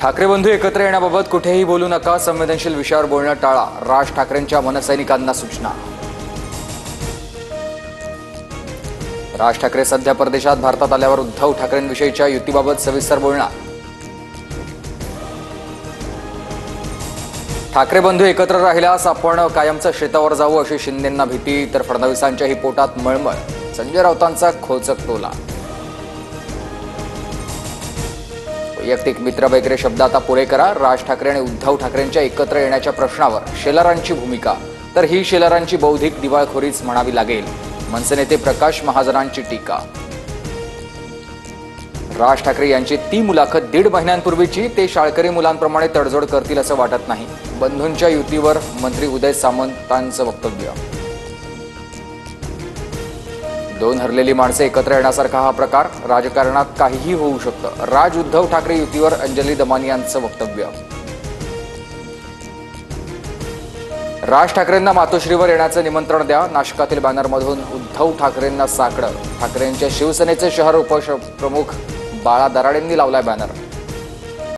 ठाकरे बंधू एकत्र येण्याबाबत कुठेही बोलू नका, संवेदनशील विषयावर बोलणं टाळा, राज ठाकरेंच्या मनसैनिकांना सूचना। राज ठाकरे सध्या परदेशात, भारतात आल्यावर उद्धव ठाकरेंविषयीच्या युतीबाबत सविस्तर बोलणार। ठाकरे बंधू एकत्र राहिल्यास आपण कायमचं शेतावर जाऊ अशी शिंदेंना भीती, तर फडणवीसांच्याही पोटात मळमळ, संजय राऊतांचा खोचक टोला। वैयक्तिक मित्र वगैरे शब्द आता पुरे करा। राज ठाकरे आणि उद्धव ठाकरेंच्या एकत्र येण्याच्या प्रश्नावर शेलारांची भूमिका, तर ही शेलारांची बौद्धिक दिवाळखोरीच म्हणावी लागेल, मनसे नेते प्रकाश महाजनांची टीका। राज ठाकरे यांची ती मुलाखत 1.5 महिन्यांपूर्वीची, ते शाळकरी मुलांप्रमाणे तडजोड करतील असं वाटत नाही। बंधूंच्या युतीवर मंत्री उदय सामंतांचं वक्तव्य। 2 हरलेली माणसे एकत्र येण्यासारखा हा प्रकार, राजकारणात काहीही होऊ शकतं। राज उद्धव ठाकरे युतीवर अंजली दमानी यांचं वक्तव्य। राज ठाकरेंना मातोश्रीवर येण्याचं निमंत्रण द्या, नाशिकातील बॅनरमधून उद्धव ठाकरेंना साकडं। ठाकरेंच्या शिवसेनेचे शहर उपप्रमुख बाळा दराडेंनी लावलाय बॅनर।